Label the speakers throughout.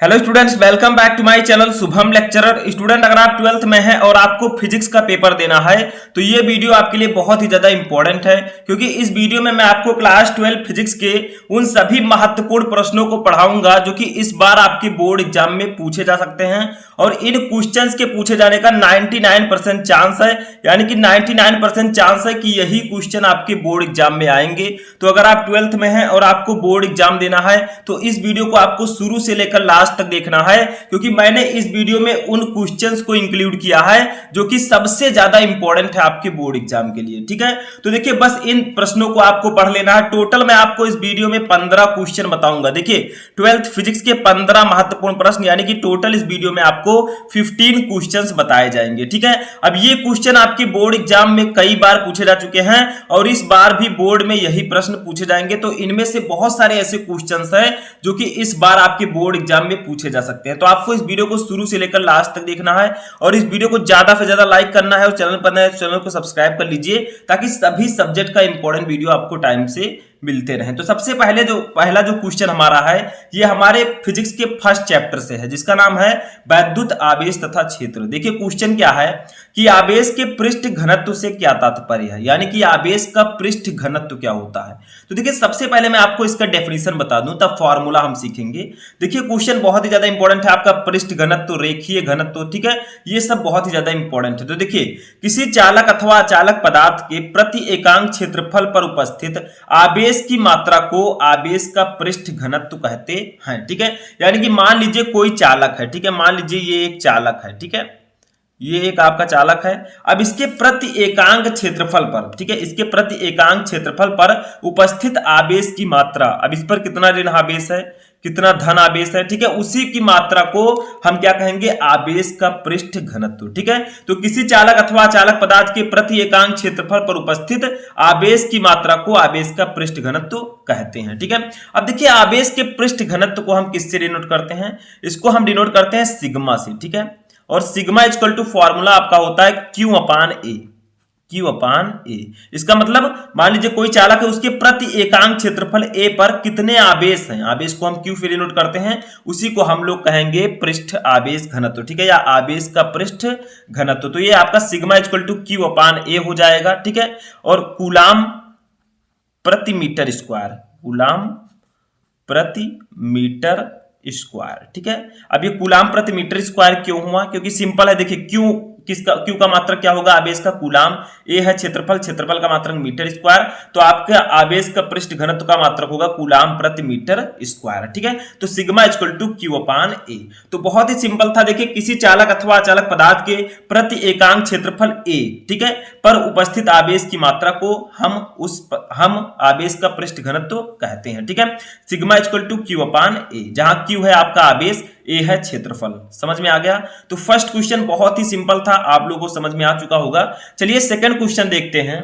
Speaker 1: Hello students, welcome back to my channel Shubham lecturer. Student, अगर आप 12th में हैं और आपको फिजिक्स का पेपर देना है तो ये वीडियो आपके लिए बहुत ही ज्यादा इंपॉर्टेंट है, क्योंकि इस वीडियो में मैं आपको क्लास 12 फिजिक्स के उन सभी महत्वपूर्ण प्रश्नों को पढ़ाऊंगा जो कि इस बार आपके बोर्ड एग्जाम में पूछे जा सकते हैं। और इन क्वेश्चंस के पूछे जाने का 99% चांस है, यानी कि 99% चांस है कि यही क्वेश्चन आपके बोर्ड एग्जाम में आएंगे। तो अगर आप 12th में हैं और आपको बोर्ड एग्जाम देना है तो इस वीडियो को आपको शुरू से लेकर लास्ट तक देखना है, क्योंकि मैंने इस वीडियो में उन क्वेश्चंस को इंक्लूड किया है जो कि सबसे ज्यादा इंपॉर्टेंट है आपके बोर्ड एग्जाम के लिए। ठीक है, तो देखिए बस इन प्रश्नों को आपको पढ़ लेना है। टोटल मैं आपको इस वीडियो में 15 क्वेश्चन बताऊंगा। देखिए 12th फिजिक्स के 15 महत्वपूर्ण प्रश्न, यानी कि टोटल इस वीडियो में आपको 15 क्वेश्चंस बताए जाएंगे। ठीक है, अब ये क्वेश्चन आपके बोर्ड एग्जाम में कई बार पूछे जा चुके हैं और इस बार भी बोर्ड में यही प्रश्न पूछे जाएंगे। तो इनमें से बहुत सारे ऐसे क्वेश्चंस हैं जो कि इस बार आपके बोर्ड एग्जाम में पूछे जा सकते हैं। तो आपको इस वीडियो को शुरू से लेकर लास्ट तक देखना है और इस वीडियो को ज्यादा से ज्यादा लाइक करना है और चैनल पर नए चैनल को सब्सक्राइब कर लीजिए ताकि सभी सब्जेक्ट का इंपॉर्टेंट वीडियो आपको टाइम से मिलते रहें। तो सबसे पहला जो क्वेश्चन हमारा है ये हमारे फिजिक्स के फर्स्ट चैप्टर से है, जिसका नाम है वैद्युत आवेश तथा क्षेत्र। देखिए क्वेश्चन क्या है कि आवेश के पृष्ठ घनत्व से क्या तात्पर्य है, यानी कि आवेश का पृष्ठ घनत्व क्या होता है। तो देखिए सबसे पहले मैं आपको इसका डेफिनेशन बता दूं, तब फॉर्मूला हम सीखेंगे। देखिए क्वेश्चन बहुत ही ज्यादा इंपॉर्टेंट है, आपका पृष्ठ घनत्व, रेखीय घनत्व, ठीक है, ये सब बहुत ही ज्यादा इंपॉर्टेंट है। तो देखिए किसी चालक अथवा अचालक पदार्थ के प्रति एकांक क्षेत्रफल पर उपस्थित आवेश की मात्रा को आवेश का पृष्ठ घनत्व कहते हैं। ठीक है, यानी कि मान लीजिए कोई चालक है, ठीक है, मान लीजिए ये एक चालक है, ठीक है, ये एक आपका चालक है। अब इसके प्रति एकांक क्षेत्रफल पर, ठीक है, इसके प्रति एकांक क्षेत्रफल पर उपस्थित आवेश की मात्रा, अब इस पर कितना ऋण आवेश है, कितना धन आवेश है, ठीक है, उसी की मात्रा को हम क्या कहेंगे, आवेश का पृष्ठ घनत्व। ठीक है, तो किसी चालक अथवा चालक पदार्थ के प्रति एकांक क्षेत्रफल पर उपस्थित आवेश की मात्रा को आवेश का पृष्ठ घनत्व कहते हैं। ठीक है, अब देखिए आवेश के पृष्ठ घनत्व को हम किससे डिनोट करते हैं, इसको हम डिनोट करते हैं सिग्मा से। ठीक है, और सिग्मा इक्वल टू फॉर्मूला आपका होता है Q अपान ए, Q अपान ए। इसका मतलब मान लीजिए कोई चालक है, उसके प्रति एकांक क्षेत्रफल ए पर कितने आवेश हैं, आवेश को हम Q से डिनोट करते हैं, उसी को हम लोग कहेंगे पृष्ठ आवेश घनत्व। ठीक है, या आवेश का पृष्ठ घनत्व। तो ये आपका सिग्मा इक्वल टू Q अपान ए हो जाएगा। ठीक है, और कूलाम प्रति मीटर स्क्वायर, कूलाम प्रति मीटर स्क्वायर। ठीक है, अब ये कूलाम प्रति मीटर स्क्वायर क्यों हुआ, क्योंकि सिंपल है। देखिए क्यू क्यू का मात्रक क्या होगा, आवेश का कूलाम, ए है क्षेत्रफल, क्षेत्रफल का मात्रक मीटर स्क्वायर, तो आपका आवेश का पृष्ठ घनत्व का मात्रक होगा कूलाम प्रति मीटर स्क्वायर। ठीक है, तो सिग्मा इक्वल टू Q अपान ए। तो बहुत ही सिंपल था। देखिए किसी चालक अथवा अचालक पदार्थ के प्रति एकांक क्षेत्रफल ए, ठीक है, पर उपस्थित आवेश की मात्रा को हम आवेश का पृष्ठ घनत्व कहते हैं। ठीक है, सिग्मा इक्वल टू Q अपान ए, जहां Q है आपका आवेश, ए है क्षेत्रफल। समझ में आ गया। तो फर्स्ट क्वेश्चन बहुत ही सिंपल था, आप लोगों को समझ में आ चुका होगा। चलिए सेकंड क्वेश्चन देखते हैं।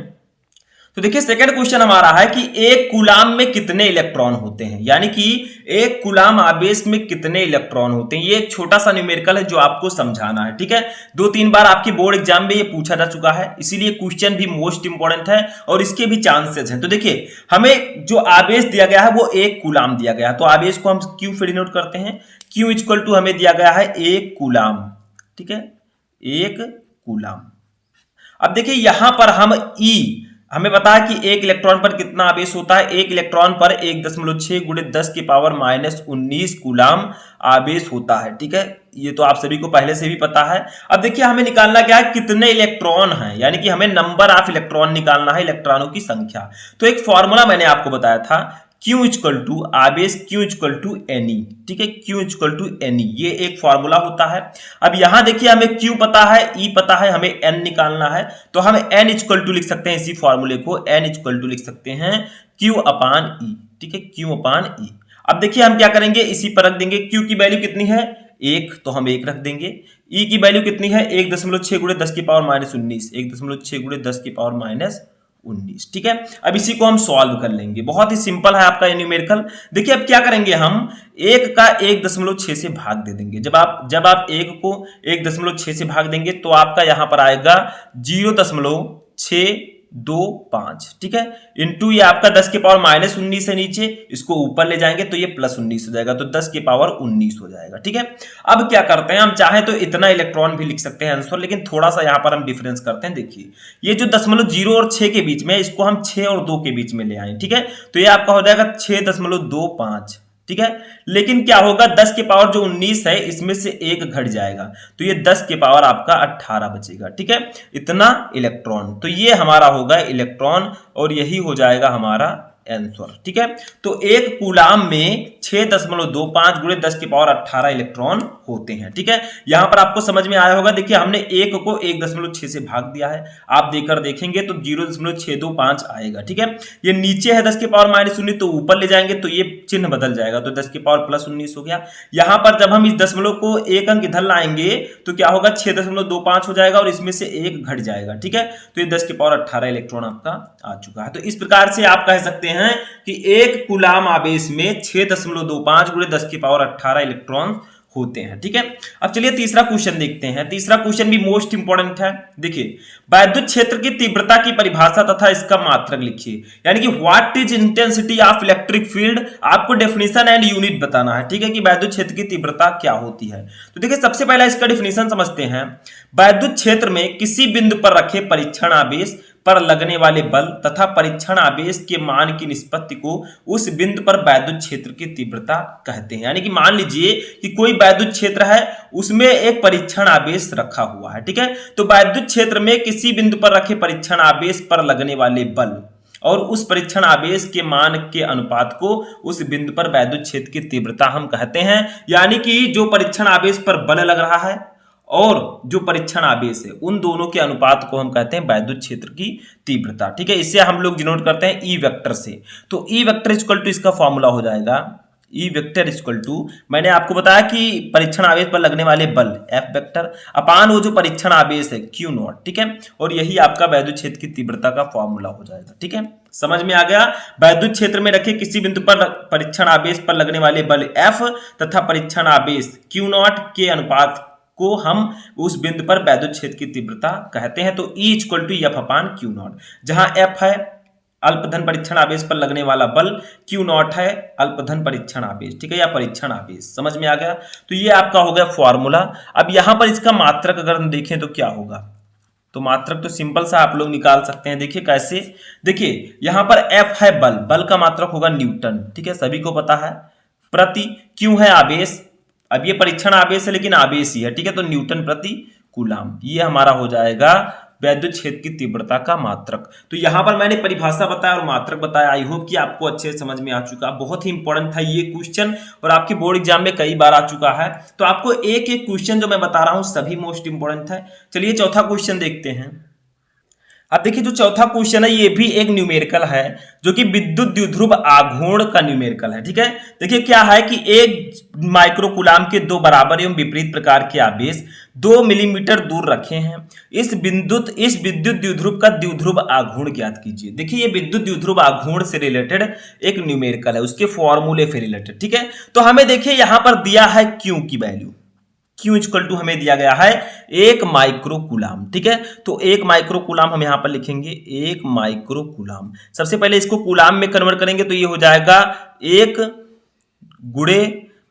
Speaker 1: तो देखिए सेकंड क्वेश्चन हमारा है कि एक कूलाम में कितने इलेक्ट्रॉन होते हैं, यानी कि एक कूलाम आवेश में कितने इलेक्ट्रॉन होते हैं। ये एक छोटा सा न्यूमेरिकल है जो आपको समझाना है। ठीक है, 2-3 बार आपके बोर्ड एग्जाम में ये पूछा जा चुका है, इसीलिए क्वेश्चन भी मोस्ट इंपॉर्टेंट है और इसके भी चांसेस हैं। तो देखिए हमें जो आवेश दिया गया है वो एक कूलाम दिया गया है, तो आवेश को हम Q से डिनोट करते हैं। Q इक्वल टू हमें दिया गया है एक कूलाम। ठीक है, एक कूलाम। अब देखिए यहां पर हम E, हमें पता है कि एक इलेक्ट्रॉन पर कितना आवेश होता है, एक इलेक्ट्रॉन पर 1.6 × 10 की पावर -19 कूलाम आवेश होता है। ठीक है, ये तो आप सभी को पहले से भी पता है। अब देखिए हमें निकालना क्या है, कितने इलेक्ट्रॉन हैं, यानी कि हमें नंबर ऑफ इलेक्ट्रॉन निकालना है, इलेक्ट्रॉनों की संख्या। तो एक फॉर्मूला मैंने आपको बताया था, Q इक्वल टू आवेश, Q इक्वल टू Ne। ठीक है, Q इक्वल टू Ne, ये एक फॉर्मूला होता है। अब यहां देखिए हमें Q पता है, E पता है, हमें N निकालना है, तो हम N इक्वल टू लिख सकते हैं, इसी फॉर्मूले को N इक्वल टू लिख सकते हैं Q अपान E। ठीक है, Q अपान E। अब देखिए हम क्या करेंगे, इसी पर रख देंगे। Q की वैल्यू कितनी है, 1, तो हम 1 रख देंगे। E की वैल्यू कितनी है, 1.6 × 10 की पावर -19, 1.6 × 10 की पावर -19। ठीक है, अब इसी को हम सॉल्व कर लेंगे। बहुत ही सिंपल है आपका ये न्यूमेरिकल। देखिए अब क्या करेंगे, हम 1 का 1.6 से भाग दे देंगे। जब आप 1 को 1.6 से भाग देंगे तो आपका यहां पर आएगा 0.6 0.25, ठीक है, इंटू ये आपका 10 के पावर -19 है नीचे, इसको ऊपर ले जाएंगे तो ये +19 हो जाएगा, तो 10 के पावर 19 हो जाएगा, ठीक है। अब क्या करते हैं, हम चाहें तो इतना इलेक्ट्रॉन भी लिख सकते हैं आंसर, लेकिन थोड़ा सा यहां पर हम डिफरेंस करते हैं। देखिए ये जो 0.0 और 6 के बीच में, इसको हम 6 और 2 के बीच में ले आए, ठीक है, तो ये आपका हो जाएगा 6.25, ठीक है। लेकिन क्या होगा, 10 के पावर जो 19 है इसमें से 1 घट जाएगा, तो ये 10 के पावर आपका 18 बचेगा, ठीक है, इतना इलेक्ट्रॉन। तो ये हमारा होगा इलेक्ट्रॉन और यही हो जाएगा हमारा आंसर, ठीक है। तो एक कूलाम में 6.25 गुणे 10 की पावर 18 इलेक्ट्रॉन होते हैं, ठीक है। यहां पर आपको समझ में आया होगा, देखिए हमने 1 को 1.6 से भाग दिया है, आप देकर देखेंगे तो 0.625 आएगा, ठीक है। ये नीचे है 10 की पावर -19, तो ऊपर ले जाएंगे तो ये चिन्ह बदल जाएगा, तो 10 की पावर +19 हो गया। यहां पर जब हम इस दशमलव को एक अंक इधर लाएंगे तो क्या होगा, 6.25 हो जाएगा और इसमें से 1 घट जाएगा, ठीक है। तो ये 10 की पावर 18 इलेक्ट्रॉन आपका आ चुका है। तो इस प्रकार से आप कह सकते हैं कि एक कूलाम आवेश में 6.25 गुणे 10 की पावर 18 इलेक्ट्रॉन होते हैं, ठीक है। अब चलिए तीसरा क्वेश्चन देखते हैं। तीसरा क्वेश्चन भी मोस्ट इंपोर्टेंट है। देखिए वैद्युत क्षेत्र की तीव्रता की परिभाषा तथा इसका मात्रक लिखिए, यानी कि what is intensity of electric field, आपको डेफिनेशन एंड यूनिट बताना है, ठीक है, कि वैद्युत क्षेत्र की तीव्रता क्या होती है। तो देखिए सबसे पहला इसका डेफिनेशन समझते हैं। वैद्युत क्षेत्र में किसी बिंदु पर रखे परीक्षण आवेश पर लगने वाले बल तथा परीक्षण आवेश के मान की निष्पत्ति को उस बिंदु पर वैद्युत क्षेत्र की तीव्रता कहते हैं। यानी कि मान लीजिए कि कोई वैद्युत क्षेत्र है, उसमें एक परीक्षण आवेश रखा हुआ है, ठीक है, तो वैद्युत क्षेत्र में किसी बिंदु पर रखे परीक्षण आवेश पर लगने वाले बल और उस परीक्षण आवेश के मान के अनुपात को उस बिंदु पर वैद्युत क्षेत्र की तीव्रता हम कहते हैं। यानी कि जो परीक्षण आवेश पर बल लग रहा है और जो परीक्षण आवेश है, उन दोनों के अनुपात को हम कहते हैं वैद्युत क्षेत्र की तीव्रता, ठीक है। इसे हम लोग डिनोट करते हैं ई वेक्टर से। तो ई वेक्टर इक्वल टू इसका फॉर्मूला हो जाएगा ई वेक्टर इक्वल टू, मैंने आपको बताया कि परीक्षण आवेश पर लगने वाले बल एफ वेक्टर अपान वो जो परीक्षण आवेश है क्यू नॉट, ठीक है, और यही आपका वैद्युत क्षेत्र की तीव्रता का फॉर्मूला हो जाएगा, ठीक है। समझ में आ गया। वैद्युत क्षेत्र में रखे किसी बिंदु पर परीक्षण आवेश पर लगने वाले बल एफ तथा परीक्षण आवेश क्यू नॉट के अनुपात को हम उस बिंदु पर वैद्युत क्षेत्र की तीव्रता कहते हैं। तो E equal to F upon q naught, जहां F है अल्पधन परीक्षण आवेश पर लगने वाला बल, क्यू नॉट है अल्पधन परीक्षण आवेश, ठीक है, या परीक्षण आवेश। समझ में आ गया। तो ये आपका हो गया फॉर्मूला। अब यहां पर इसका मात्रक अगर हम देखें तो क्या होगा, तो मात्रक तो सिंपल सा आप लोग निकाल सकते हैं। देखिए कैसे, देखिए यहां पर F है बल, बल का मात्रक होगा न्यूटन, ठीक है, सभी को पता है, प्रति Q है आवेश, अब ये परीक्षण आवेश है लेकिन आवेश ही है, ठीक है, तो न्यूटन प्रति कूलाम, ये हमारा हो जाएगा वैद्युत क्षेत्र की तीव्रता का मात्रक। तो यहां पर मैंने परिभाषा बताया और मात्रक बताया। आई होप कि आपको अच्छे से समझ में आ चुका। बहुत ही इंपॉर्टेंट था ये क्वेश्चन और आपके बोर्ड एग्जाम में कई बार आ चुका है। तो आपको एक एक क्वेश्चन जो मैं बता रहा हूं सभी मोस्ट इंपॉर्टेंट है। चलिए चौथा क्वेश्चन देखते हैं। अब देखिए जो चौथा क्वेश्चन है ये भी एक न्यूमेरिकल है, जो कि विद्युत द्विध्रुव आघूर्ण का न्यूमेरिकल है, ठीक है। देखिए क्या है कि एक माइक्रोकूलाम के दो बराबर एवं विपरीत प्रकार के आवेश 2 मिलीमीटर दूर रखे हैं। इस विद्युत द्विध्रुव का द्विध्रुव आघूर्ण ज्ञात कीजिए। देखिए ये विद्युत द्विध्रुव आघूर्ण से रिलेटेड एक न्यूमेरिकल है, उसके फॉर्मूले से रिलेटेड, ठीक है। तो हमें देखिए यहां पर दिया है क्यू की वैल्यू, Q इक्वल टू हमें दिया गया है 1 माइक्रोकूलाम, ठीक है। तो 1 माइक्रोकूलाम हम यहां पर लिखेंगे 1 माइक्रोकूलाम। सबसे पहले इसको कूलाम में कन्वर्ट करेंगे तो ये हो जाएगा 1 गुणे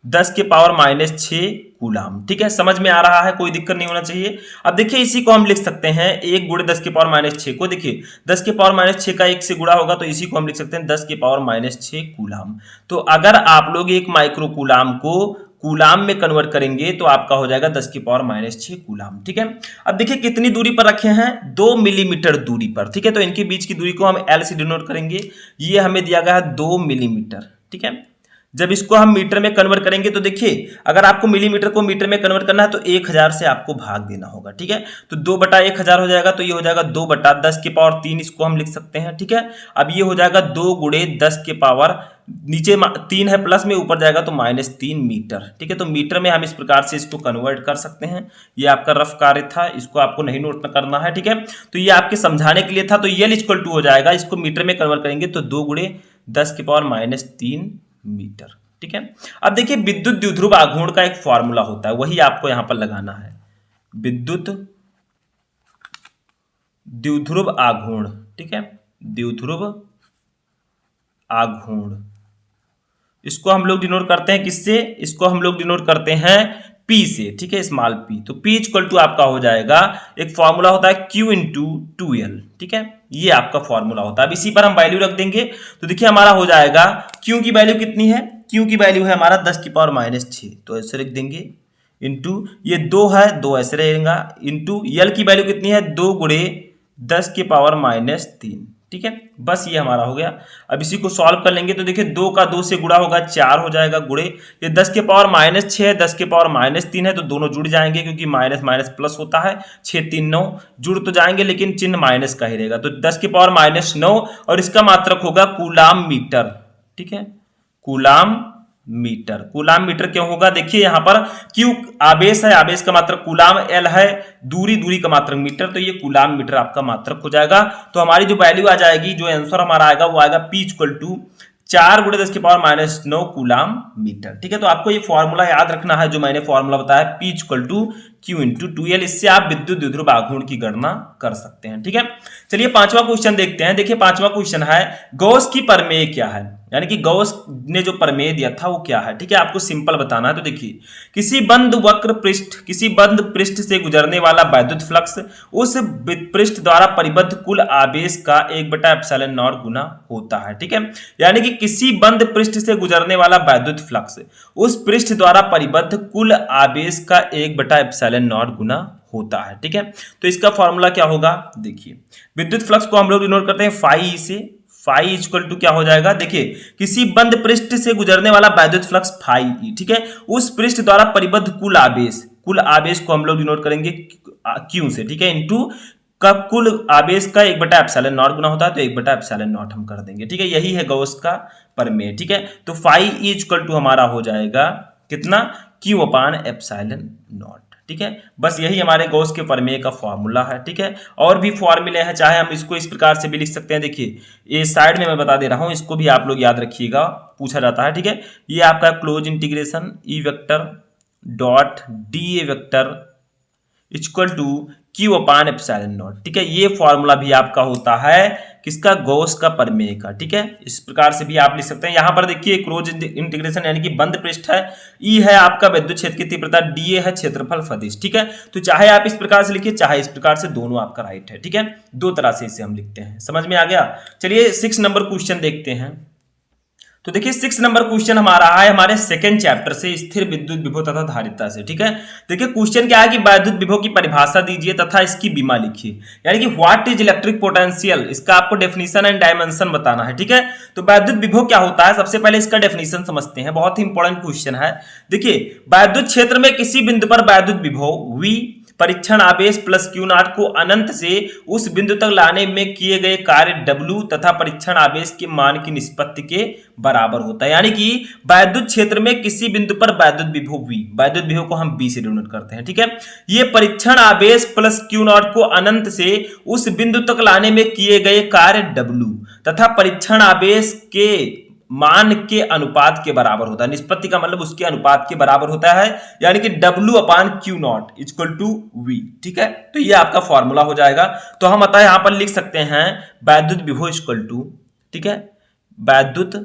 Speaker 1: 10 के पावर -6 कूलाम, ठीक है। समझ में आ रहा है, कोई दिक्कत नहीं होना चाहिए। अब देखिए इसी को हम लिख सकते हैं 1 गुणे 10 के पावर -6 को, देखिए 10 के पावर -6 का 1 से गुणा होगा तो इसी को हम लिख सकते हैं 10 के पावर -6 कूलाम। तो अगर आप लोग 1 माइक्रोकूलाम को कूलाम में कन्वर्ट करेंगे तो आपका हो जाएगा 10 की पावर -6 कूलाम, ठीक है। अब देखिए कितनी दूरी पर रखे हैं, 2 मिलीमीटर दूरी पर, ठीक है। तो इनके बीच की दूरी को हम L से डिनोट करेंगे। ये हमें दिया गया है 2 मिलीमीटर, ठीक है। जब इसको हम मीटर में कन्वर्ट करेंगे तो देखिए अगर आपको मिलीमीटर को मीटर में कन्वर्ट करना है तो 1000 से आपको भाग देना होगा, ठीक है। तो 2/1000 हो जाएगा, तो ये हो जाएगा 2/10 के पावर 3, इसको हम लिख सकते हैं, ठीक है। अब ये हो जाएगा 2 गुणे 10 के पावर, नीचे 3 है प्लस में, ऊपर जाएगा तो -3 मीटर, ठीक है। तो मीटर में हम इस प्रकार से इसको कन्वर्ट कर सकते हैं। ये आपका रफ कार्य था, इसको आपको नहीं नोट करना है, ठीक है। तो ये आपके समझाने के लिए था। तो ये इक्वल टू हो जाएगा, इसको मीटर में कन्वर्ट करेंगे तो 2 गुणे 10 के पावर -3 मीटर, ठीक है। अब देखिए विद्युत द्विध्रुव आघूर्ण का एक फॉर्मूला होता है, वही आपको यहां पर लगाना है। विद्युत द्विध्रुव आघूर्ण, ठीक है, द्विध्रुव आघूर्ण। इसको हम लोग डिनोट करते हैं किससे? इसको हम लोग डिनोट करते हैं P से, ठीक है, स्मॉल p। तो P इक्वल टू आपका हो जाएगा, एक फॉर्मूला होता है Q इंटू 2L, ठीक है, ये आपका फॉर्मूला होता है। अब इसी पर हम वैल्यू रख देंगे तो देखिए हमारा हो जाएगा, Q की वैल्यू कितनी है? Q की वैल्यू है हमारा 10 की पावर -6, तो ऐसे रख देंगे, इंटू ये 2 है, 2 ऐसे रहेगा, इंटू L की वैल्यू कितनी है? 2 गुणे 10 की पावर -3, ठीक है, बस ये हमारा हो गया। अब इसी को सॉल्व कर लेंगे तो देखिए 2 का 2 से गुणा होगा 4 हो जाएगा, गुणे ये 10 के पावर -6 है, 10 के पावर -3 है, तो दोनों जुड़ जाएंगे क्योंकि माइनस माइनस प्लस होता है, 6 3 9 जुड़ तो जाएंगे लेकिन चिन्ह माइनस का ही रहेगा, तो 10 के पावर -9 और इसका मात्रक होगा कूलाम मीटर, ठीक है, कूलाम मीटर। कूलाम मीटर क्यों होगा? देखिए यहां पर क्यू आवेश है, आवेश का मात्रक कूलाम, एल है दूरी, दूरी का मात्रक मीटर, तो ये कूलाम मीटर आपका मात्रक हो जाएगा। तो हमारी जो वैल्यू आ जाएगी, जो आंसर हमारा आएगा वो आएगा P इक्वल टू 4 गुणे 10 की पावर -9 कूलाम मीटर, ठीक है। तो आपको ये फॉर्मूला याद रखना है जो मैंने फॉर्मूला बताया, P equal to Q into 2L। इससे आप विद्युत द्विध्रुव आघूर्ण की गणना कर सकते हैं, ठीक है। चलिए पांचवा क्वेश्चन देखते हैं। देखिए पांचवा क्वेश्चन है, गॉस की प्रमेय क्या है, यानी कि गॉस ने जो प्रमेय दिया था वो क्या है, ठीक है, आपको सिंपल बताना है। तो देखिए किसी बंद वक्र पृष्ठ, किसी बंद पृष्ठ से गुजरने वाला वैद्युत फ्लक्स उस पृष्ठ द्वारा परिबद्ध कुल आवेश का 1/ε0 गुना होता है, ठीक है। यानी कि किसी बंद पृष्ठ से गुजरने वाला वैद्युत फ्लक्स उस पृष्ठ द्वारा परिबद्ध कुल आवेश का 1/ε0 गुना होता है, ठीक है। तो इसका फॉर्मूला क्या होगा? देखिए विद्युत फ्लक्स को हम लोग डिनोट करते हैं फाई से, फाई इक्वल टू क्या हो जाएगा? देखिए किसी बंद पृष्ठ से गुजरने वाला वैद्युत फ्लक्स फाई ई, ठीक है, उस पृष्ठ द्वारा परिबद्ध कुल आवेश, कुल आवेश को हम लोग डिनोट करेंगे क्यू से, ठीक है, इंटू का कुल आवेश का 1/ε0 गुना होता है, तो 1/ε0 हम कर देंगे, ठीक है। यही है गॉस का प्रमेय, ठीक है। तो फाई ई इक्वल टू हमारा हो जाएगा कितना? Q/ε0, ठीक है। बस यही हमारे गॉस के प्रमेय का फॉर्मूला है, ठीक है। और भी फॉर्मूले हैं, चाहे हम इसको इस प्रकार से भी लिख सकते हैं। देखिए ये साइड में मैं बता दे रहा हूं, इसको भी आप लोग याद रखिएगा, पूछा जाता है, ठीक है। ये आपका close integration E vector dot d A vector equal to Q/ε0, ठीक है। ये फॉर्मूला भी आपका होता है किसका? गॉस का प्रमेय का, ठीक है। इस प्रकार से भी आप लिख सकते हैं। यहां पर देखिए क्लोज इंटीग्रेशन यानी कि बंद पृष्ठ है, ई है आपका विद्युत क्षेत्र की तीव्रता, डी है क्षेत्रफल सदिश, ठीक है। तो चाहे आप इस प्रकार से लिखिए चाहे इस प्रकार से, दोनों आपका राइट है, ठीक है। दो तरह से इसे हम लिखते हैं, समझ में आ गया। चलिए 6 नंबर क्वेश्चन देखते हैं। तो देखिए 6 नंबर क्वेश्चन हमारा है हमारे सेकंड चैप्टर से, स्थिर विद्युत विभव तथा धारिता से, ठीक है। देखिए क्वेश्चन क्या है कि वैद्युत विभव की परिभाषा दीजिए तथा इसकी बीमा लिखिए, यानी कि व्हाट इज इलेक्ट्रिक पोटेंशियल, इसका आपको डेफिनेशन एंड डायमेंशन बताना है, ठीक है। तो वैद्युत विभव क्या होता है, सबसे पहले इसका डेफिनेशन समझते हैं, बहुत ही इंपॉर्टेंट क्वेश्चन है। देखिए वैद्युत क्षेत्र में किसी बिंदु पर वैद्युत विभव V परीक्षण आवेश प्लस Q0 को अनंत से उस बिंदु तक लाने में किए गए कार्य W तथा परीक्षण आवेश के मान की निष्पत्ति के बराबर होता है। यानी कि वैद्युत क्षेत्र में किसी बिंदु पर वैद्युत विभव V, वैद्युत विभव को हम B से डिनोट करते हैं, ठीक है। ये परीक्षण आवेश प्लस Q0 को अनंत से उस बिंदु तक लाने में किए गए कार्य W तथा परीक्षण आवेश के मान के अनुपात के बराबर होता है। निष्पत्ति का मतलब उसके अनुपात के बराबर होता है, यानी कि W/Q0 इक्वल टू V, ठीक है। तो ये आपका फॉर्मूला हो जाएगा। तो हम अतः यहां पर लिख सकते हैं वैद्युत विभव इक्वल टू, ठीक है, वैद्युत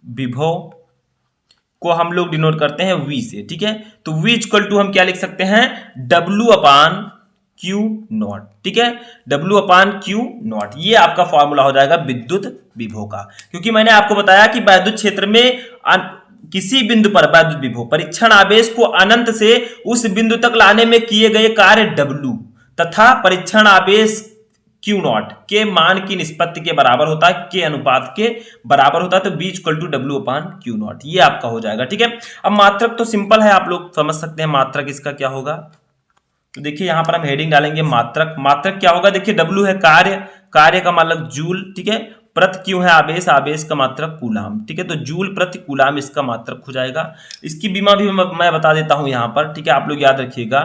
Speaker 1: विभव को हम लोग डिनोट करते हैं V से, ठीक है। तो V इक्वल टू हम क्या लिख सकते हैं? W/Q0, ठीक है, W/Q0। ये आपका फॉर्मूला हो जाएगा विद्युत विभव का, क्योंकि मैंने आपको बताया कि वैद्युत क्षेत्र में किसी बिंदु पर वैद्युत विभव परीक्षण आवेश को अनंत से उस बिंदु तक लाने में किए गए कार्य W तथा परीक्षण आवेश Q0 के मान की निष्पत्ति के बराबर होता है, के अनुपात के बराबर होता है। तो B इक्वल टू W/Q0 ये आपका हो जाएगा, ठीक है। अब मात्रक तो सिंपल है, आप लोग समझ सकते हैं मात्रक इसका क्या होगा। तो देखिए यहां पर हम हेडिंग डालेंगे मात्रक। मात्रक क्या होगा? देखिए W है कार्य, कार्य का मतलब जूल, ठीक है, प्रति Q है आवेश, आवेश का मात्रक कूलाम, ठीक है। तो जूल प्रति कूलाम इसका मात्रक हो जाएगा। इसकी बीमा भी मैं बता देता हूं यहां पर, ठीक है, आप लोग याद रखिएगा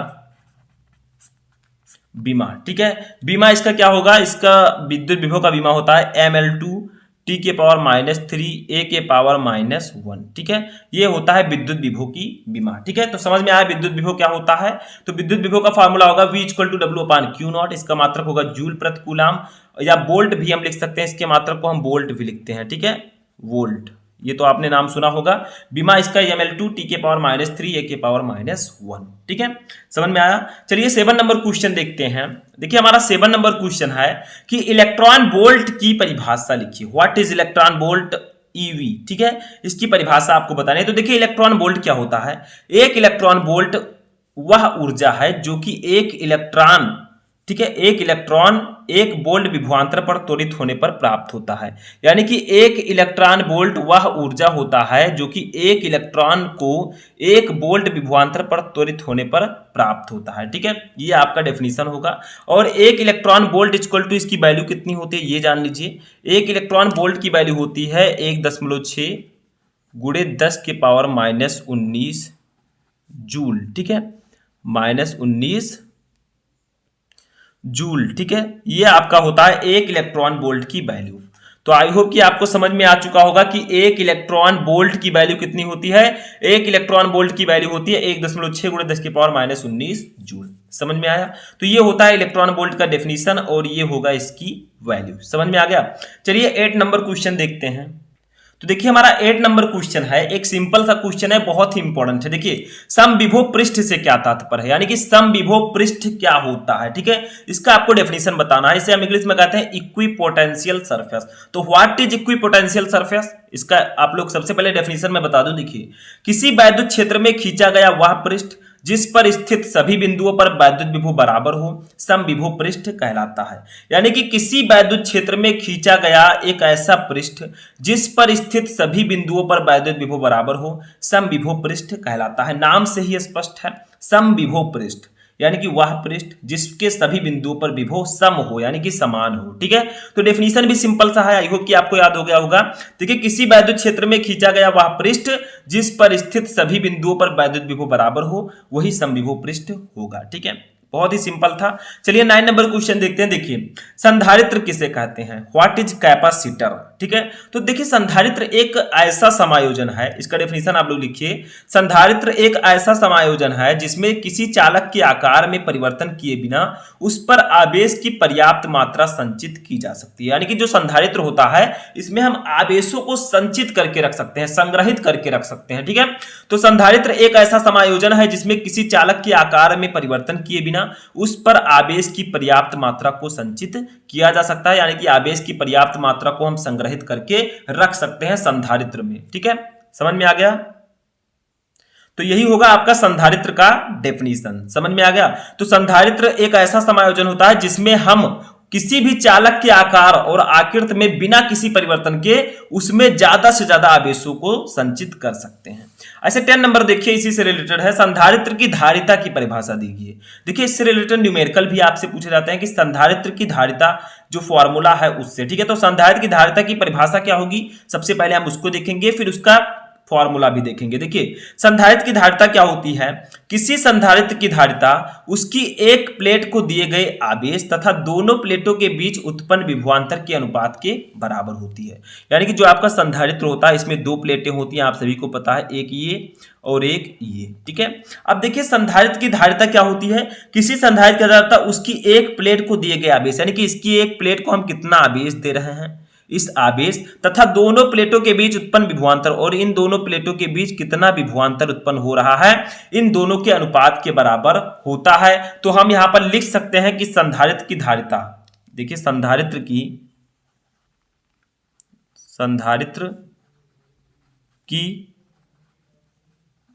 Speaker 1: बीमा, ठीक है। बीमा इसका क्या होगा? इसका विद्युत विभव का बीमा होता है ML2, टी के पावर -3 ए के पावर -1, ठीक है। ये होता है विद्युत विभव की विमा, ठीक है। तो समझ में आया विद्युत विभव क्या होता है। तो विद्युत विभव का फार्मूला होगा V = W/Q0, इसका मात्रक होगा जूल प्रति कूलाम, या वोल्ट भी हम लिख सकते हैं, इसके मात्रक को हम वोल्ट भी लिखते हैं, ठीक है, वोल्ट। ये तो आपने नाम सुना होगा। विमा इसका mL2 टी के पावर -3 ए के पावर -1, ठीक है। समझ में आया। चलिए 7 नंबर क्वेश्चन देखते हैं। देखिए हमारा 7 नंबर क्वेश्चन है कि इलेक्ट्रॉन वोल्ट की परिभाषा लिखिए। What is electron volt EV, ठीक है, इसकी परिभाषा आपको बतानी है। तो देखिए इलेक्ट्रॉन वोल्ट क्या होता है। एक इलेक्ट्रॉन वोल्ट वह ऊर्जा है जो कि एक इलेक्ट्रॉन, ठीक है, एक इलेक्ट्रॉन 1 वोल्ट विभवांतर पर त्वरित होने पर प्राप्त होता है। यानी कि 1 इलेक्ट्रॉन वोल्ट वह ऊर्जा होता है जो कि एक इलेक्ट्रॉन को 1 वोल्ट विभवांतर पर त्वरित होने पर प्राप्त होता है, ठीक है। ये आपका डेफिनेशन होगा। और 1 इलेक्ट्रॉन वोल्ट इक्वल टू इसकी वैल्यू कितनी होती है ये जान लीजिए। 1 इलेक्ट्रॉन वोल्ट की वैल्यू होती है 1.6 × 10 के पावर -19 जूल, ठीक है, -19 जूल, ठीक है। ये आपका होता है 1 इलेक्ट्रॉन वोल्ट की वैल्यू। तो आई होप कि आपको समझ में आ चुका होगा कि 1 इलेक्ट्रॉन वोल्ट की वैल्यू कितनी होती है। 1 इलेक्ट्रॉन वोल्ट की वैल्यू होती है 1.6 × 10 के पावर -19 जूल। समझ में आया। तो ये होता है इलेक्ट्रॉन वोल्ट का डेफिनेशन और ये होगा इसकी वैल्यू। समझ में आ गया। चलिए 8 नंबर क्वेश्चन देखते हैं। तो देखिए हमारा 8 नंबर क्वेश्चन है, एक सिंपल सा क्वेश्चन है, बहुत ही इंपॉर्टेंट है। देखिए समविभव पृष्ठ से क्या तात्पर्य है, यानी कि समविभव पृष्ठ क्या होता है, ठीक है, इसका आपको डेफिनेशन बताना है। इसे हम इंग्लिश में कहते हैं इक्विपोटेंशियल सरफेस। तो व्हाट इज इक्विपोटेंशियल सरफेस, इसका आप लोग सबसे पहले डेफिनेशन में बता दूं। देखिए किसी वैद्युत क्षेत्र में खींचा गया वह पृष्ठ जिस पर स्थित सभी बिंदुओं पर वैद्युत विभव बराबर हो समविभव पृष्ठ कहलाता है। यानी कि किसी वैद्युत क्षेत्र में खींचा गया एक ऐसा पृष्ठ जिस पर स्थित सभी बिंदुओं पर वैद्युत विभव बराबर हो समविभव पृष्ठ कहलाता है। नाम से ही स्पष्ट है, समविभव पृष्ठ यानी कि वह पृष्ठ जिसके सभी बिंदुओं पर विभव सम हो यानी कि समान हो, ठीक है। तो डेफिनेशन भी सिंपल सा है, आई होप कि आपको याद हो गया होगा। देखिए किसी वैद्युत क्षेत्र में खींचा गया वह पृष्ठ जिस पर स्थित सभी बिंदुओं पर वैद्युत विभव बराबर हो वही समविभव पृष्ठ होगा, ठीक है। बहुत ही सिंपल था। चलिए 9 नंबर क्वेश्चन देखते हैं। देखिए संधारित्र किसे कहते हैं, व्हाट इज कैपेसिटर, ठीक है। तो देखिए संधारित्र एक ऐसा समायोजन है, इसका डेफिनेशन आप लोग लिखिए। संधारित्र एक ऐसा समायोजन है जिसमें किसी चालक के आकार में परिवर्तन किए बिना उस पर आवेश की पर्याप्त मात्रा संचित की जा सकती है। यानी कि जो संधारित्र होता है इसमें हम आवेशों को संचित करके रख सकते हैं, संग्रहित करके रख सकते हैं, ठीक है। तो संधारित्र एक ऐसा समायोजन है जिसमें किसी चालक के आकार में परिवर्तन किए बिना उस पर आवेश की पर्याप्त मात्रा को संचित किया जा सकता है। यानी कि आवेश की पर्याप्त मात्रा को हम संग्रहित करके रख सकते हैं संधारित्र में, ठीक है। समझ में आ गया। तो यही होगा आपका संधारित्र का डेफिनेशन। समझ में आ गया। तो संधारित्र एक ऐसा समायोजन होता है जिसमें हम किसी भी चालक के आकार और आकृति में बिना किसी परिवर्तन के उसमें ज्यादा से ज्यादा आवेशों को संचित कर सकते हैं। ऐसे 10 नंबर देखिए इसी से रिलेटेड है, संधारित्र की धारिता की परिभाषा दीजिए। देखिए इससे रिलेटेड न्यूमेरिकल भी आपसे पूछे जाते हैं कि संधारित्र की धारिता जो फॉर्मूला है उससे, ठीक है। तो संधारित्र की धारिता की परिभाषा क्या होगी, सबसे पहले हम उसको देखेंगे फिर उसका फॉर्मूला भी देखेंगे। देखिए संधारित्र की धारिता क्या होती है, किसी संधारित्र की धारिता उसकी एक प्लेट को दिए गए आवेश तथा दोनों प्लेटों के बीच उत्पन्न विभवांतर के अनुपात के बराबर होती है। यानी कि जो आपका संधारित्र होता है इसमें 2 प्लेटें होती हैं, आप सभी को पता है, एक ये और एक ये, ठीक है। अब देखिए संधारित्र की धारिता क्या होती है, किसी संधारित्र की धारिता उसकी एक प्लेट को दिए गए आवेश, यानी कि इसकी एक प्लेट को हम कितना आवेश दे रहे हैं, इस आवेश तथा दोनों प्लेटों के बीच उत्पन्न विभवांतर, और इन दोनों प्लेटों के बीच कितना विभवांतर उत्पन्न हो रहा है इन दोनों के अनुपात के बराबर होता है। तो हम यहां पर लिख सकते हैं कि संधारित्र की धारिता, देखिए संधारित्र की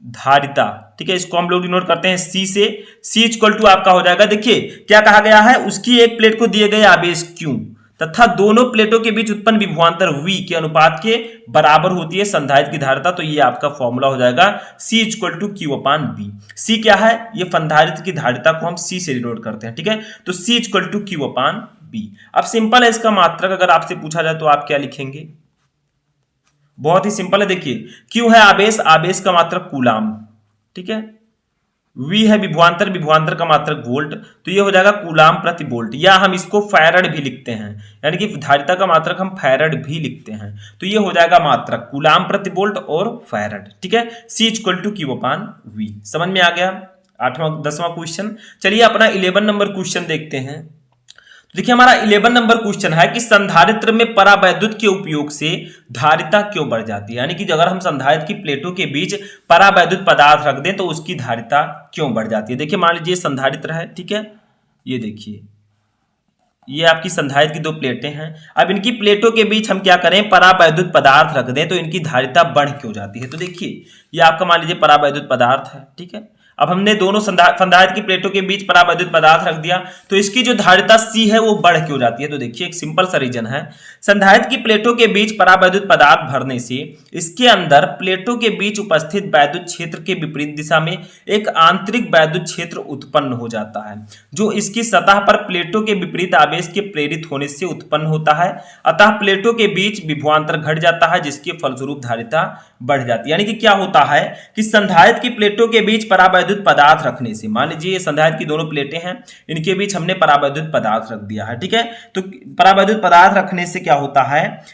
Speaker 1: धारिता, ठीक है, इसको हम लोग डिनोट करते हैं C से। C इक्वल टू आपका हो जाएगा, देखिए क्या कहा गया है, उसकी एक प्लेट को दिए गए आवेश Q तथा दोनों प्लेटों के बीच उत्पन्न विभवांतर V के अनुपात के बराबर होती है संधारित्र की धारिता। तो ये आपका फॉर्मूला हो जाएगा C equal to Q/V। C क्या है, ये संधारित्र की धारिता को हम C से डिनोट करते हैं, ठीक है। तो C इक्वल टू Q/V। अब सिंपल है इसका मात्रक, अगर आपसे पूछा जाए तो आप क्या लिखेंगे, बहुत ही सिंपल है। देखिए Q है आवेश, आवेश का मात्रक कूलाम, ठीक है, V है विभवांतर, विभवांतर का मात्रक वोल्ट, तो ये हो जाएगा कूलाम प्रति वोल्ट, या हम इसको फैरड भी लिखते हैं, यानी कि धारिता का मात्रक हम फैरड भी लिखते हैं, तो ये हो जाएगा मात्रक कूलाम प्रति वोल्ट और फैरड। ठीक है, C = Q/V। समझ में आ गया 8वां 10वां क्वेश्चन। चलिए अपना 11 नंबर क्वेश्चन देखते हैं। देखिए हमारा 11 नंबर क्वेश्चन है कि संधारित्र में परावैद्युत के उपयोग से धारिता क्यों बढ़ जाती है, यानी कि अगर हम संधारित्र की प्लेटों के बीच परावैद्युत पदार्थ रख दें तो उसकी धारिता क्यों बढ़ जाती है। देखिए मान लीजिए संधारित्र है, ठीक है, ये देखिए ये आपकी संधारित्र की दो प्लेटें हैं। अब इनकी प्लेटों के बीच हम क्या करें, परावैद्युत पदार्थ रख दें तो इनकी धारिता बढ़ क्यों जाती है। तो देखिए ये आपका मान लीजिए परावैद्युत पदार्थ है, ठीक है, अब हमने दोनों संधारित्र की प्लेटों के बीच परावैद्युत पदार्थ रख दिया तो इसकी जो धारिता C है वो बढ़ क्यों जाती है। तो देखिए एक सिंपल सा रीजन है, संधारित्र की प्लेटों के बीच परावैद्युत पदार्थ भरने से इसके अंदर प्लेटों के बीच उपस्थित वैद्युत क्षेत्र के विपरीत दिशा में एक आंतरिक वैद्युत क्षेत्र उत्पन्न हो जाता है, जो इसकी सतह पर प्लेटों के विपरीत आवेश के प्रेरित होने से उत्पन्न होता है। अतः प्लेटों के बीच विभवांतर घट जाता है, जिसके फलस्वरूप धारिता बढ़ जाती है। यानी कि क्या होता है कि संधारित्र की प्लेटों के बीच परावैद्युत पदार्थ रखने से, मान लीजिए ये संधारित्र की दोनों प्लेटें हैं, इनके बीच हमने परावैद्युत पदार्थ रख दिया है, ठीक है, तो परावैद्युत पदार्थ रखने से क्या होता है,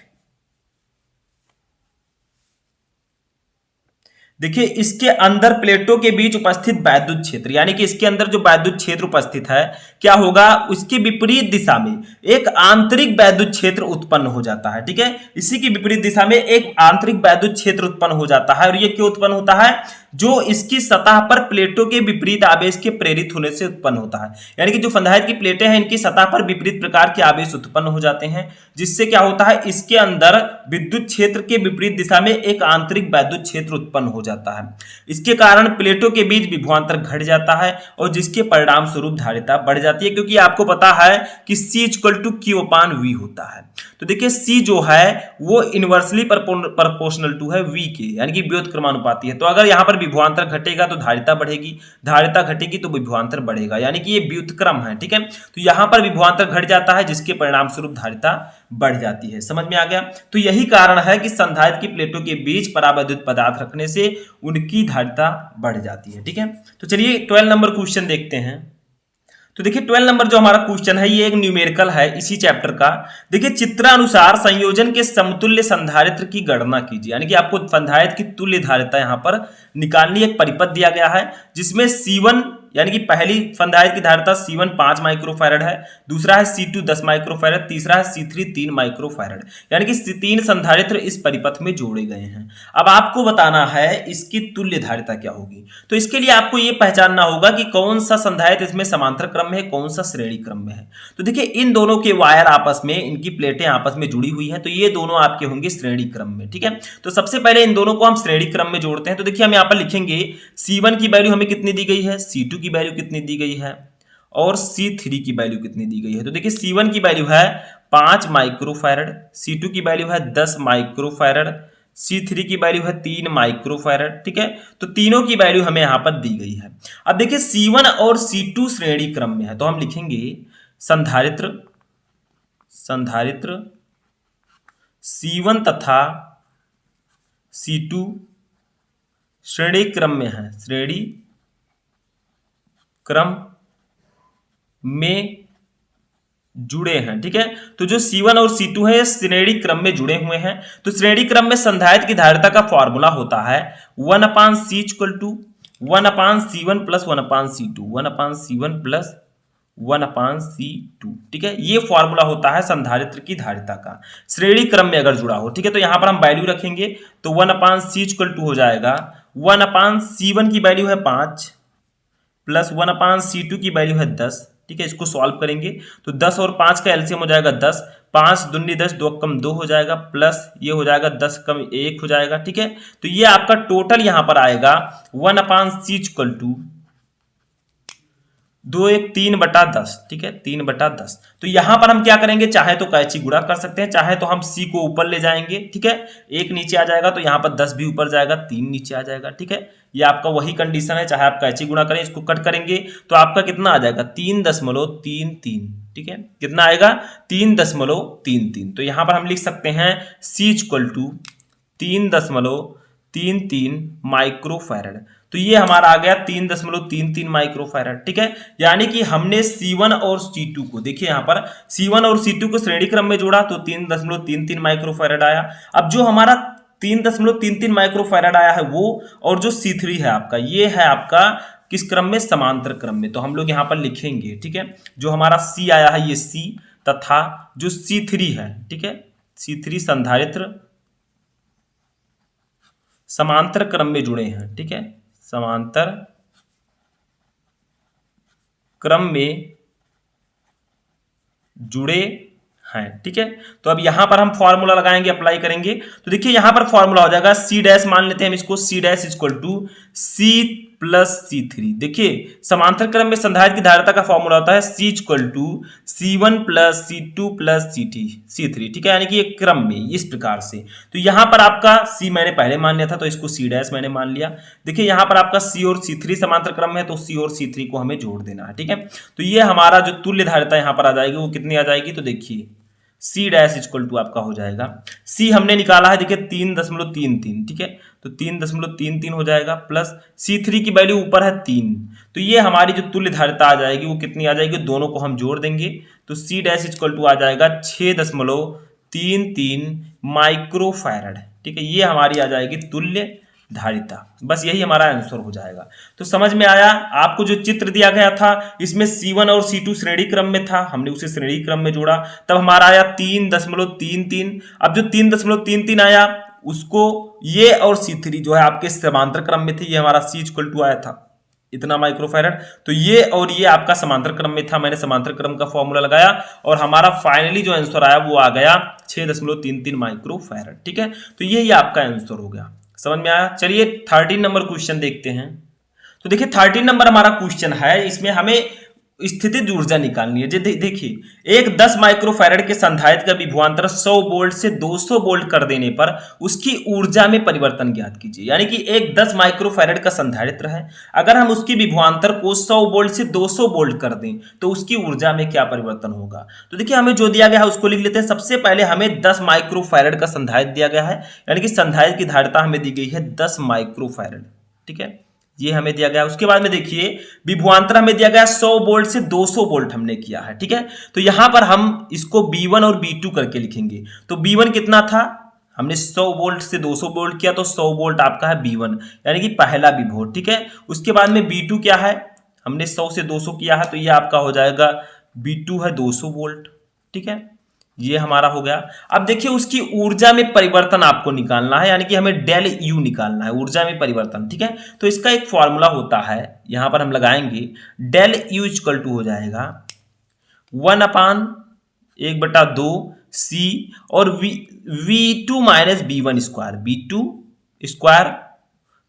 Speaker 1: देखिए इसके अंदर प्लेटों के बीच उपस्थित वैद्युत क्षेत्र, यानी कि इसके अंदर जो वैद्युत क्षेत्र उपस्थित है क्या होगा, उसके विपरीत दिशा में एक आंतरिक वैद्युत क्षेत्र उत्पन्न हो जाता है। ठीक है, इसी की विपरीत दिशा में एक आंतरिक वैद्युत क्षेत्र उत्पन्न हो जाता है, और ये क्यों उत्पन्न होता है, जो इसकी सतह पर प्लेटों के विपरीत आवेश के प्रेरित होने से उत्पन्न होता है। यानी कि जो संधारित्र की प्लेटें हैं इनकी सतह पर विपरीत प्रकार के आवेश उत्पन्न हो जाते हैं, जिससे क्या होता है, इसके अंदर विद्युत क्षेत्र के विपरीत दिशा में एक आंतरिक वैद्युत क्षेत्र उत्पन्न हो जाता है। इसके कारण प्लेटों के बीच विभवांतर घट जाता है और जिसके परिणाम स्वरूप धारिता बढ़ जाती है, क्योंकि आपको पता है कि C = Q/V होता है। तो देखिए C जो है वो इनवर्सली प्रोपोर्शनल टू है V के, यानी कि व्युत्क्रमानुपाती है। तो अगर यहाँ पर विभवांतर घटेगा तो धारिता बढ़ेगी, धारिता घटेगी तो विभवांतर बढ़ेगा, यानी कि ये व्युत्क्रम है। ठीक है, तो यहाँ पर विभवांतर घट जाता है जिसके परिणाम स्वरूप धारिता बढ़ जाती है। समझ में आ गया। तो यही कारण है कि संधारित्र की प्लेटों के बीच परावैद्युत पदार्थ रखने से उनकी धारिता बढ़ जाती है। ठीक है, तो चलिए 12 नंबर क्वेश्चन देखते हैं। तो देखिए 12 नंबर जो हमारा क्वेश्चन है ये एक न्यूमेरिकल है इसी चैप्टर का। देखिए चित्रानुसार संयोजन के समतुल्य संधारित्र की गणना कीजिए, यानी कि आपको संधारित्र की तुल्य धारिता यहाँ पर निकालनी, एक परिपथ दिया गया है जिसमें C1 यानी कि पहली संधारित्र की धारिता C1 5 माइक्रोफैरड है, दूसरा है C2 10 माइक्रोफैरड, तीसरा है C3 3 माइक्रोफैरड, यानी कि तीन संधारित्र इस परिपथ में जोड़े गए हैं। अब आपको बताना है इसकी तुल्य धारिता क्या होगी। तो इसके लिए आपको ये पहचानना होगा कि कौन सा संधारित्र इसमें समांतर क्रम में है, कौन सा श्रेणी क्रम में है। तो देखिए इन दोनों के वायर आपस में, इनकी प्लेटें आपस में जुड़ी हुई हैं, तो ये दोनों आपके होंगे श्रेणी क्रम में। ठीक है, तो सबसे पहले इन दोनों को हम श्रेणी क्रम में जोड़ते हैं। तो देखिए हम यहाँ पर लिखेंगे C1 की वैल्यू हमें कितनी दी गई है, C2 की वैल्यू कितनी दी गई है, और C3 की वैल्यू कितनी दी गई है। तो देखिए C1 की वैल्यू है 5 माइक्रोफैरड, C2 की वैल्यू है 10 माइक्रोफैरड, C3 की वैल्यू है 3 माइक्रोफैरड। ठीक है, तो तीनों की वैल्यू हमें यहां पर दी गई है। अब देखिए C1 और C2 श्रेणी क्रम में है, तो हम लिखेंगे संधारित्र C1 तथा C2 श्रेणी क्रम में है, श्रेणी क्रम में जुड़े हैं। ठीक है, तो जो C1 और C2 है श्रेणी क्रम में जुड़े हुए हैं। तो श्रेणी क्रम में संधारित्र की धारिता का फॉर्मूला होता है 1/C = 1/C1 + 1/C2, 1/C1 + 1/C2। ठीक है, ये फॉर्मूला होता है संधारित्र की धारिता का, श्रेणी क्रम में अगर जुड़ा हो। ठीक है, तो यहां पर हम वैल्यू रखेंगे, तो 1/C = हो जाएगा 1/C1 की वैल्यू है 5 प्लस 1/C2 की वैल्यू है 10। ठीक है, इसको सॉल्व करेंगे तो 10 और 5 का एलसीएम हो जाएगा 10, 5 दूनी 10, 2 कम 2 हो जाएगा, प्लस ये हो जाएगा 10 कम 1 हो जाएगा। ठीक है, तो ये आपका टोटल यहां पर आएगा 1/C = 2 1 3/10। ठीक है, 3/10। तो यहां पर हम क्या करेंगे, चाहे तो कैंची गुणा कर सकते हैं, चाहे तो हम C को ऊपर ले जाएंगे। ठीक है, 1 नीचे आ जाएगा तो यहां पर 10 भी ऊपर जाएगा, 3 नीचे आ जाएगा। ठीक है, ये आपका वही कंडीशन है, चाहे आप कैंची गुणा करें, इसको कट करेंगे तो आपका कितना आ जाएगा 3.33। ठीक है, कितना आएगा 3.33। तो यहां पर हम लिख सकते हैं C = 3.33 माइक्रोफैरड। तो ये हमारा आ गया 3.33 माइक्रोफैरड। ठीक है, यानी कि हमने C1 और C2 को, देखिए यहाँ पर C1 और C2 को श्रेणी क्रम में जोड़ा तो 3.33 माइक्रोफैरड आया। अब जो हमारा 3.33 माइक्रोफैरड आया है वो, और जो C3 है आपका, ये है आपका किस क्रम में, समांतर क्रम में। तो हम लोग यहाँ पर लिखेंगे, ठीक है, जो हमारा C आया है ये C, तथा जो C3 है, ठीक है, C3 संधारित्र समांतर क्रम में जुड़े हैं। ठीक है, समांतर क्रम में जुड़े हैं। ठीक है, तो अब यहां पर हम फॉर्मूला लगाएंगे, अप्लाई करेंगे। तो देखिए यहां पर फॉर्मूला हो जाएगा C डैश, मान लेते हैं हम इसको, C dash equal to C plus C3। देखिए समांतर क्रम में संधारित्र की धारिता का फॉर्मूला होता है C equal to C1 plus C2 plus C3। ठीक है, यानी कि एक क्रम में इस प्रकार से। तो यहां पर आपका C मैंने पहले मान लिया था तो इसको C डैश मैंने मान लिया। देखिए यहां पर आपका C और C3 समांतर क्रम में है तो C और C3 को हमें जोड़ देना है। ठीक है, तो ये हमारा जो तुल्य धारिता यहां पर आ जाएगी वो कितनी आ जाएगी, तो देखिए C डैश इक्वल टू आपका हो जाएगा, C हमने निकाला है देखिए 3.33। ठीक है, तो 3.33 हो जाएगा, प्लस C3 की वैल्यू ऊपर है 3। तो ये हमारी जो तुल्य धारिता आ जाएगी वो कितनी आ जाएगी, दोनों को हम जोड़ देंगे तो C डैश इक्वल टू आ जाएगा 6.33 माइक्रोफैरड। ठीक है, ये हमारी आ जाएगी तुल्य धारिता। बस यही हमारा आंसर हो जाएगा। तो समझ में आया, आपको जो चित्र दिया गया था इसमें C1 और C2 श्रेणी क्रम में था, हमने उसे श्रेणी क्रम में जोड़ा, तब हमारा आया 3.33। अब जो 3.33 आया उसको ये और C3 जो है आपके समांतर क्रम में थे, ये हमारा C इक्वल टू आया था इतना माइक्रोफैरड, तो ये और ये आपका समांतर क्रम में था, मैंने समांतर क्रम का फॉर्मूला लगाया और हमारा फाइनली जो आंसर आया वो आ गया 6.33 माइक्रोफैरड। ठीक है, तो ये आपका आंसर हो गया। समझ में आया। चलिए 13 नंबर क्वेश्चन देखते हैं। तो देखिए 13 नंबर हमारा क्वेश्चन है, इसमें हमें स्थितिज ऊर्जा निकालनी है। देखिए एक 10 माइक्रोफैरड के संधारित्र का विभवांतर 100 वोल्ट से 200 वोल्ट कर देने पर उसकी ऊर्जा में परिवर्तन ज्ञात कीजिए। यानी कि एक 10 माइक्रोफैरड का संधारित्र है, अगर हम उसकी विभवांतर को 100 वोल्ट से 200 वोल्ट कर दें तो उसकी ऊर्जा में क्या परिवर्तन होगा। तो देखिए हमें जो दिया गया है उसको लिख लेते हैं। सबसे पहले हमें 10 माइक्रोफैरड का संधारित्र दिया गया है, यानी कि संधारित्र की धारिता हमें दी गई है 10 माइक्रोफैरड। ठीक है, ये हमें दिया गया। उसके बाद में देखिए विभवांतर हमें दिया गया 100 वोल्ट से 200 वोल्ट हमने किया है। ठीक है, तो यहां पर हम इसको B1 और B2 करके लिखेंगे। तो B1 कितना था, हमने 100 वोल्ट से 200 वोल्ट किया तो 100 वोल्ट आपका है B1, यानी कि पहला विभव। ठीक है, उसके बाद में B2 क्या है, हमने 100 से 200 किया है तो ये आपका हो जाएगा B2 है 200 वोल्ट। ठीक है, ये हमारा हो गया। अब देखिए उसकी ऊर्जा में परिवर्तन आपको निकालना है, यानी कि हमें डेल यू निकालना है, ऊर्जा में परिवर्तन। ठीक है, तो इसका एक फॉर्मूला होता है, यहां पर हम लगाएंगे डेल यू इक्वल टू हो जाएगा 1/1/2 C और V2 minus B1 square, V2 square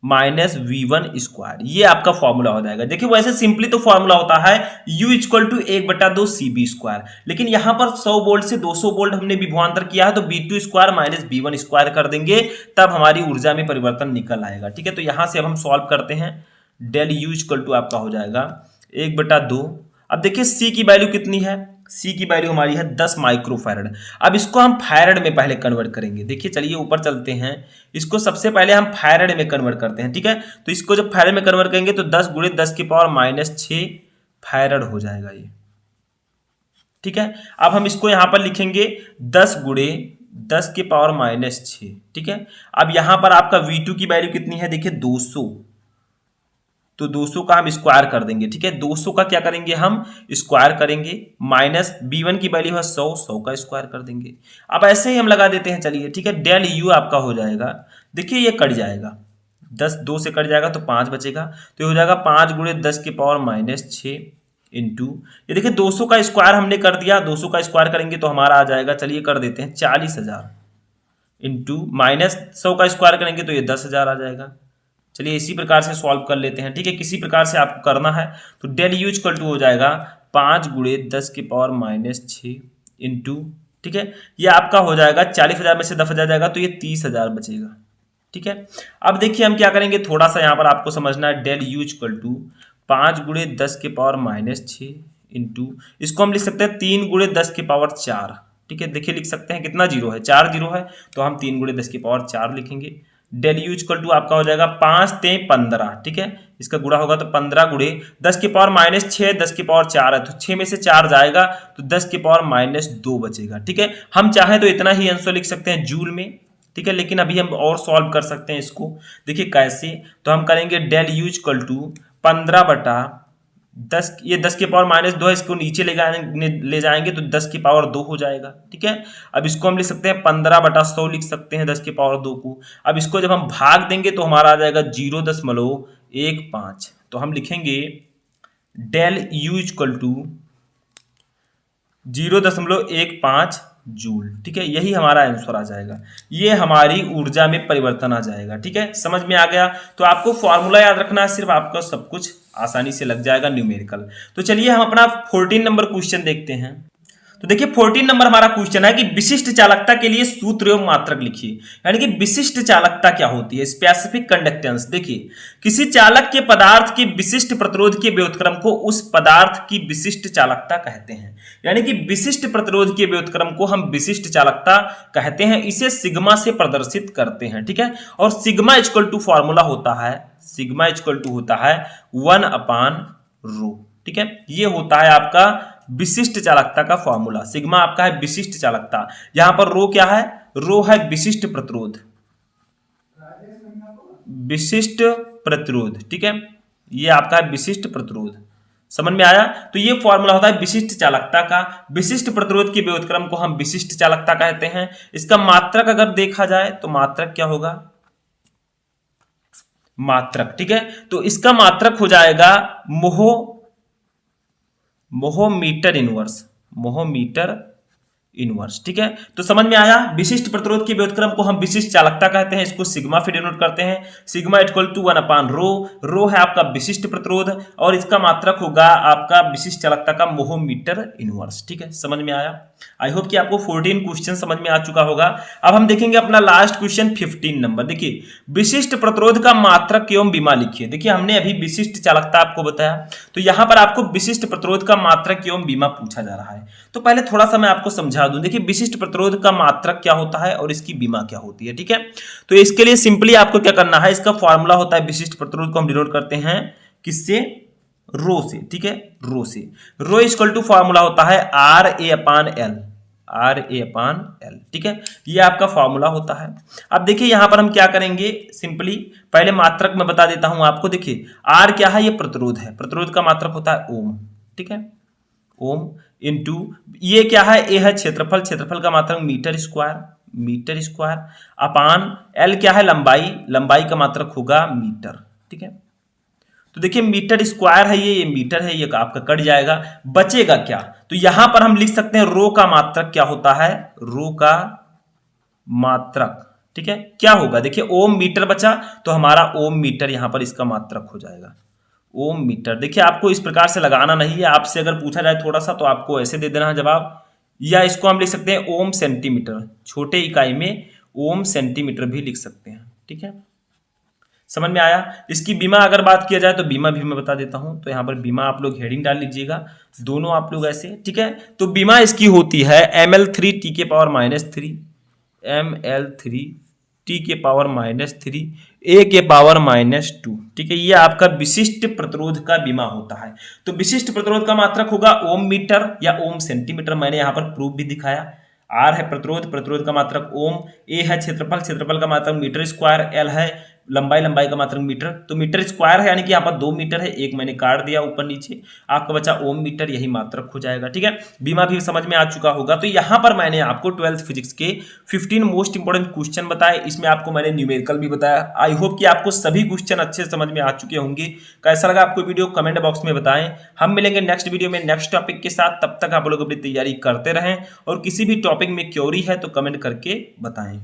Speaker 1: minus V1 square, ये आपका फॉर्मूला हो जाएगा। देखिए वैसे सिंपली तो फॉर्मूला होता है U equal to 1/2 CB square, लेकिन यहां पर 100 वोल्ट से 200 वोल्ट हमने विभवांतर किया है तो V2 square minus B1 square कर देंगे, तब हमारी ऊर्जा में परिवर्तन निकल आएगा। ठीक है, तो यहां से अब हम सॉल्व करते हैं। डेल U इक्वल टू आपका हो जाएगा 1/2। अब देखिए C की वैल्यू कितनी है, C की वैल्यू हमारी है 10 माइक्रोफैरड। अब इसको हम फैरड में पहले कन्वर्ट करेंगे। देखिए चलिए ऊपर चलते हैं, इसको सबसे पहले हम फैरड में कन्वर्ट करते हैं। ठीक है, तो इसको जब फैरड में कन्वर्ट करेंगे तो 10 × 10⁻⁻6 फैरड हो जाएगा ये। ठीक है, अब हम इसको यहां पर लिखेंगे 10 × 10⁻⁻6। ठीक है, अब यहां पर आपका V2 की वैल्यू कितनी है, देखिए 200, तो 200 का हम स्क्वायर कर देंगे। ठीक है, 200 का क्या करेंगे, हम स्क्वायर करेंगे, माइनस B1 की वैल्यू है 100, 100 का स्क्वायर कर देंगे। अब ऐसे ही हम लगा देते हैं। चलिए ठीक है, डेल यू आपका हो जाएगा, देखिए ये कट जाएगा, 10 2 से कट जाएगा तो 5 बचेगा, तो ये हो जाएगा 5 × 10⁻⁻6 इंटू, ये देखिए 200 का स्क्वायर हमने कर दिया, 200 का स्क्वायर करेंगे तो हमारा आ जाएगा, चलिए कर देते हैं 40,000 इंटू माइनस 100 का स्क्वायर करेंगे तो ये 10,000 आ जाएगा। चलिए इसी प्रकार से सॉल्व कर लेते हैं। ठीक है, किसी प्रकार से आपको करना है तो डेल यू इक्वल टू हो जाएगा 5 × 10⁻⁻6 इंटू, ठीक है, ये आपका हो जाएगा 40,000 में से 10,000 जाएगा तो ये 30,000 बचेगा। ठीक है, अब देखिए हम क्या करेंगे, थोड़ा सा यहाँ पर आपको समझना है, del U equal to 5 × 10⁻⁻6 into, इसको हम लिख सकते हैं 3 × 10⁻4। ठीक है, देखिए लिख सकते हैं कितना जीरो है, 4 जीरो है, तो हम 3 × 10⁻4 लिखेंगे। डेल यू इक्वल टू आपका हो जाएगा 5 ते 15, ठीक है। इसका गुणा होगा तो 15 गुणे 10 की पावर -6, 10 की पावर 4 है, तो 6 में से 4 जाएगा तो 10 की पावर -2 बचेगा, ठीक है। हम चाहे तो इतना ही आंसर लिख सकते हैं जूल में, ठीक है, लेकिन अभी हम और सॉल्व कर सकते हैं इसको। देखिए कैसे, तो हम करेंगे डेल यू इक्वल टू 15/10, ये 10 की पावर -2 है, इसको नीचे ले जाएंगे तो 10 की पावर 2 हो जाएगा, ठीक है। अब इसको हम लिख सकते हैं 15/100 लिख सकते हैं 10 की पावर 2 को। अब इसको जब हम भाग देंगे तो हमारा आ जाएगा 0.15, तो हम लिखेंगे del U equal to 0.15 joule, ठीक है। यही हमारा आंसर आ जाएगा, ये हमारी ऊर्जा में परिवर्तन आ जाएगा, ठीक है। समझ में आ गया, तो आपको फॉर्मूला याद रखना है, सिर्फ आपका सब कुछ आसानी से लग जाएगा न्यूमेरिकल। तो चलिए हम अपना 14 नंबर क्वेश्चन देखते हैं। तो देखिए 14 नंबर हमारा क्वेश्चन है कि विशिष्ट चालकता के लिए सूत्र एवं मात्रक लिखिए। यानी कि विशिष्ट चालकता क्या होती है, स्पेसिफिक कंडक्टेंस। देखिए किसी चालक के पदार्थ की विशिष्ट प्रतिरोध के व्युत्क्रम को उस पदार्थ की विशिष्ट चालकता कहते हैं। यानी कि विशिष्ट प्रतिरोध के व्युत्क्रम को हम विशिष्ट चालकता कहते हैं, इसे सिग्मा से प्रदर्शित करते हैं, ठीक है। और सिग्मा इक्वल टू फॉर्मूला होता है, सिग्मा इक्वल टू होता है 1/ρ, ठीक है। ये होता है आपका विशिष्ट चालकता का फॉर्मूला। सिग्मा आपका है विशिष्ट चालकता, यहां पर रो क्या है, रो है विशिष्ट प्रतिरोध, विशिष्ट प्रतिरोध, ठीक है। ये आपका है विशिष्ट प्रतिरोध, समझ में आया। तो ये फॉर्मूला होता है विशिष्ट चालकता का। विशिष्ट प्रतिरोध के व्युत्क्रम को हम विशिष्ट चालकता कहते हैं। इसका मात्रक अगर देखा जाए तो मात्रक क्या होगा, मात्रक, ठीक है। तो इसका मात्रक हो जाएगा मोहोमीटर इनवर्स, मोहोमीटर इनवर्स, ठीक है। तो समझ में आया, विशिष्ट प्रतिरोध के व्युत्क्रम को हम विशिष्ट चालकता कहते हैं, इसको सिग्मा से डिनोट करते हैं। सिग्मा इक्वल टू 1/ρ, रो है आपका विशिष्ट प्रतिरोध और इसका मात्रक होगा आपका विशिष्ट चालकता का मोहोमीटर इनवर्स, ठीक है। समझ में आया। आई होप कि आपको 14 क्वेश्चन समझ में आ चुका होगा। अब हम देखेंगे अपना लास्ट क्वेश्चन 15 नंबर। देखिए विशिष्ट प्रतिरोध का मात्रक एवं बीमा लिखिए। देखिए हमने अभी विशिष्ट चालकता आपको बताया, तो यहां पर आपको विशिष्ट प्रतिरोध का मात्रक एवं बीमा पूछा जा रहा है। तो पहले थोड़ा सा मैं आपको समझा दूं। देखिए विशिष्ट प्रतिरोध का मात्रक क्या होता है और इसकी बीमा क्या होती है, ठीक है। तो इसके लिए सिंपली आपको क्या करना है, इसका फॉर्मूला होता है विशिष्ट प्रतिरोध को हम डिनोट करते हैं किससे, रो से, ठीक है, रो से। रो इक्वल टू फॉर्मूला होता है RA/L, RA/L, ठीक है। ये आपका फॉर्मूला होता है। अब देखिए यहां पर हम क्या करेंगे, सिंपली पहले मात्रक में बता देता हूं आपको। देखिए R क्या है, ये प्रतिरोध है, प्रतिरोध का मात्रक होता है ओम, ठीक है, ओम इंटू ये क्या है, ए है क्षेत्रफल, क्षेत्रफल का मात्रक metre square, metre square upon L क्या है, लंबाई, लंबाई का मात्रक होगा मीटर, ठीक है। तो देखिए मीटर स्क्वायर है, ये मीटर है, ये आपका कट जाएगा, बचेगा क्या, तो यहां पर हम लिख सकते हैं रो का मात्रक क्या होता है, रो का मात्रक, ठीक है, क्या होगा। देखिए ओम मीटर बचा तो हमारा ओम मीटर यहां पर इसका मात्रक हो जाएगा, ओम मीटर। देखिए आपको इस प्रकार से लगाना नहीं है, आपसे अगर पूछा जाए थोड़ा सा तो आपको ऐसे दे देना है जवाब, या इसको हम लिख सकते हैं ओम सेंटीमीटर, छोटे इकाई में ओम सेंटीमीटर भी लिख सकते हैं, ठीक है। समझ में आया। इसकी बीमा अगर बात किया जाए तो बीमा भी मैं बता देता हूं। तो यहां पर बीमा आप लोग हेडिंग डाल लीजिएगा, दोनों आप लोग ऐसे, ठीक है। तो बीमा इसकी होती है ml3t⁻³ ml3t⁻³ a⁻², ठीक है। ये आपका विशिष्ट प्रतिरोध का बीमा होता है। तो विशिष्ट प्रतिरोध का मात्रक होगा ओम मीटर या ओम सेंटीमीटर, मैंने यहां पर प्रूफ भी दिखाया। आर है प्रतिरोध, प्रतिरोध का मात्रक ओम, ए है क्षेत्रफल, क्षेत्रफल का मात्रक मीटर स्क्वायर, एल है लंबाई, लंबाई का मात्रक मीटर। तो मीटर स्क्वायर है यानी कि यहाँ पर 2 मीटर है, एक मैंने काट दिया ऊपर नीचे, आपका बचा ओम मीटर, यही मात्रक हो जाएगा, ठीक है। बीमा भी समझ में आ चुका होगा। तो यहाँ पर मैंने आपको 12th फिजिक्स के 15 मोस्ट इंपोर्टेंट क्वेश्चन बताए, इसमें आपको मैंने न्यूमेरिकल भी बताया। आई होप कि आपको सभी क्वेश्चन अच्छे समझ में आ चुके होंगे। कैसा लगा आपको वीडियो कमेंट बॉक्स में बताएं। हम मिलेंगे नेक्स्ट वीडियो में नेक्स्ट टॉपिक के साथ, तब तक आप लोग अपनी तैयारी करते रहें और किसी भी टॉपिक में क्वेरी है तो कमेंट करके बताएं।